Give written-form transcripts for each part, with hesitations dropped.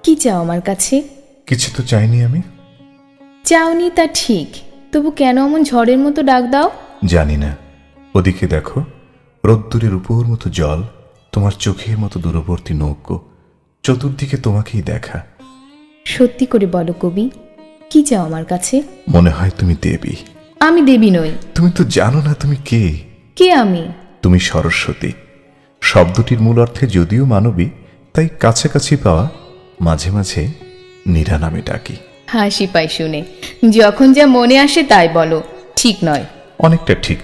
কি চাও আমার কাছে? কিছু তো চাইনি আমি। চাওনি তা ঠিক, তবু কেন এমন ঝড়ের মতো ডাক দাও? জানি না। ওদিকে দেখো, রোদ্দুরের উপর মতো জল, তোমার চোখের মতো দূরবর্তী নৌকো, চতুর্দিকে তোমাকেই দেখা। সত্যি করে বলো কবি, কি চাও আমার কাছে? মনে হয় তুমি দেবী। আমি দেবী নই। তুমি তো জানো না তুমি কে। কে আমি? তুমি সরস্বতী। শব্দটির মূল অর্থে যদিও মানবী, তাই কাছাকাছি পাওয়া, মাঝে মাঝে নীরা নামে ডাকি। হাসি পাই শুনে। যখন যা মনে আসে তাই বলো, ঠিক নয়। অনেকটা ঠিক,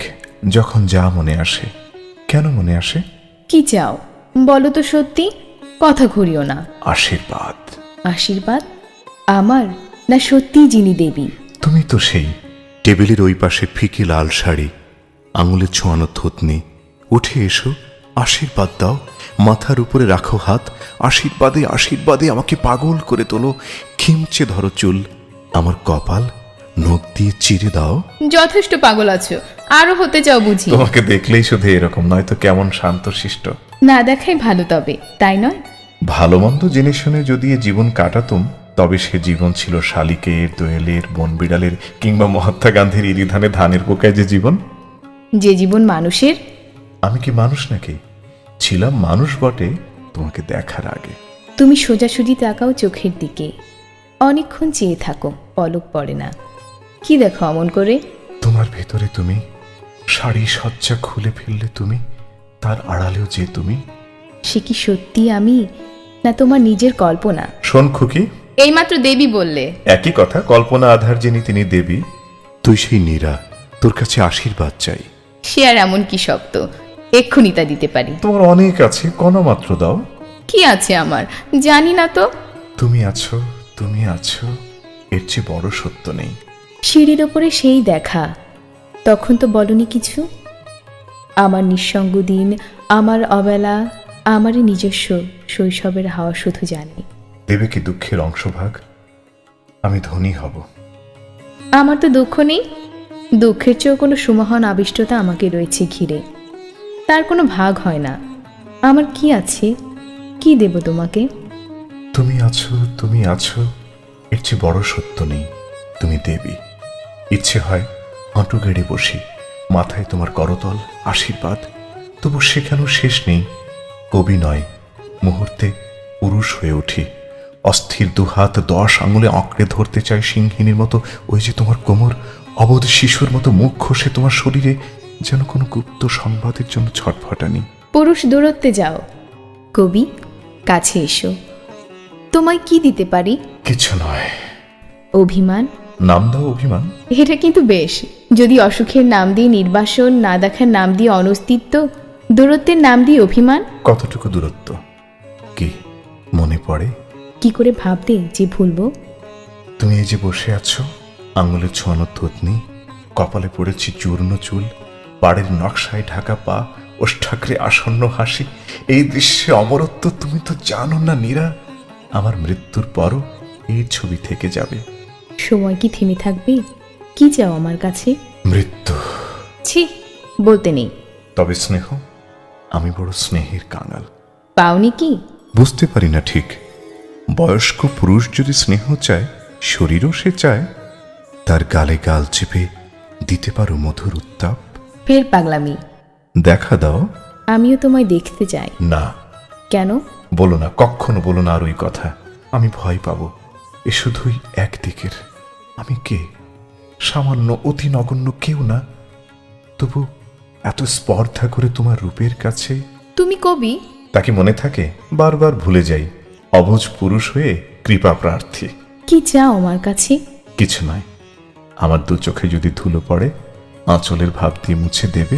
যখন যা মনে আসে। কেন মনে আসে? কি চাও বলো তো সত্যি, কথা ঘুরিও না। আশীর্বাদ। আশীর্বাদ? আমার না সত্যি যিনি দেবী? তুমি তো সেই। টেবিলের ওই পাশে ফিকে লাল শাড়ি, আঙুলে ছোঁয়ানো থুতনি। উঠে এসো, আশীর্বাদ দাও। মাথার উপরে রাখো হাত। আশীর্বাদে আশীর্বাদে আমাকে পাগল করে তোলো। খিমচে ধরো চুল, আমার কপাল নখ দিয়ে চিরে দাও। যথেষ্ট পাগল আছো, আরো হতে চাও বুঝি? তোমাকে দেখলেই শুধু এরকম নয় তো কেমন শান্তশিষ্ট। না দেখাই ভালো, তবে তাই নয়? ভালো মন্দ জেনে শুনে যদি এ জীবন কাটাতুম, তবে সে জীবন ছিল শালিকের, দোয়েলের, বনবিড়ালের, কিংবা মহাত্মা গান্ধীর ইরিধানে ধানের পোকায় যে জীবন। যে জীবন মানুষের। আমি কি মানুষ নাকি? ছিলাম মানুষ বটে তোমাকে দেখার আগে। তুমি সোজাসুজি তাকাও চোখের দিকে, অনেকক্ষণ চেয়ে থাকো, পলক পড়ে না। কি দেখো অমন করে? তোমার ভেতরে তুমি, শাড়ি সজ্জা খুলে ফেললে তুমি, তার আড়ালেও যে তুমি। সে কি সত্যি আমি, না তোমার নিজের কল্পনা? শোন খুকি, এইমাত্র দেবী বললে। একই কথা, কল্পনা আধার যিনি তিনি দেবী। তুই সেই নীরা, তোর কাছে আশীর্বাদ চাই। সে আর এমন কি শক্ত, এক্ষুনি তা দিতে পারি। তোমার অনেক আছে, মাত্র দাও। কি আছে আমার জানি না তো। তুমি আছো, তুমি আছো, এর চেয়ে বড় সত্য নেই। সিঁড়ির ওপরে সেই দেখা, তখন তো বলনি কিছু। আমার নিঃসঙ্গ দিন, আমার অবেলা, আমারই নিজস্ব শৈশবের হাওয়া শুধু জানি। দেবে কি দুঃখের অংশভাগ? আমি ধনী হব। আমার তো দুঃখ নেই, দুঃখের চেয়েও কোনো সুমহান আবিষ্টতা আমাকে রয়েছে ঘিরে, তার কোনো ভাগ হয় না। আমার কি আছে, কি দেব তোমাকে? তুমি আছো, তুমি আছো, এর চেয়ে বড় সত্য নেই। তুমি দেবী। ইচ্ছে হয় হাঁটু গেড়ে বসি, মাথায় তোমার করতল, আশীর্বাদ। তবু সেখানেও শেষ নেই। কবি নয়, মুহূর্তে পুরুষ হয়ে উঠি। অস্থির দুহাত 10 আঙুলে আঁকড়ে ধরতে চাই সিংহিনীর মতো ওই যে তোমার কোমর। অবোধ শিশুর মতো মুখ ঘষে তোমার শরীরে, যেন কোনো গুপ্ত সংবাদের জন্য ছটফটানি। পুরুষ দূরত্বে যাও, কবি কাছে এসো। তোমায় কি দিতে পারি? কিছু নয়। অভিমান? নাম দাও অভিমান। এটা কিন্তু বেশ, যদি অসুখের নাম দিয়ে নির্বাসন, না দেখার নাম দিয়ে অনস্তিত্ব, দূরত্বের নাম দিয়ে অভিমান। কতটুকু দূরত্ব কি মনে পড়ে? কি করে ভাবতে যে ভুলবো? তুমি এই যে বসে আছো, আঙুলে ছোঁয়ানো থুতনি, কপালে পড়েছি চূর্ণ চুল, পাড়ের নকশায় ঢাকা পা, ওষ্ঠাগ্রে আসন্ন হাসি। এই দৃশ্যে অমরত্ব। তুমি তো জানো না নীরা, আমার মৃত্যুর পরও এই ছবি থেকে যাবে। সময় কি থেমে থাকবে? কি চাও আমার কাছে? মৃত্যু। ছি, বলতে নেই। তবে স্নেহ, আমি বড় স্নেহের কাঙাল। পাওনি কি? বুঝতে পারি না ঠিক। বয়স্ক পুরুষ যদি স্নেহ চায়, শরীরও সে চায়। তার গালে গাল চেপে দিতে পারো মধুর উত্তাপ। ফের পাগলামি। দেখা দাও। আমিও তোমায় দেখতে চাই। না। কেন? বলো না, কখনো বলো না আর ওই কথা। আমি ভয় পাবো। এ শুধুই একদিকের। আমি কে? সামান্য অতি নগণ্য কেউ না, তবু এত স্পর্ধা করে তোমার রূপের কাছে। তুমি কবি? তাকে মনে থাকে? বারবার ভুলে যাই। অবুঝ পুরুষ হয়ে কৃপা প্রার্থী। কি চাও আমার কাছে? কিছু নয়। আমার দু চোখে যদি ধুলো পড়ে, আঁচলের ভাব দিয়ে মুছে দেবে।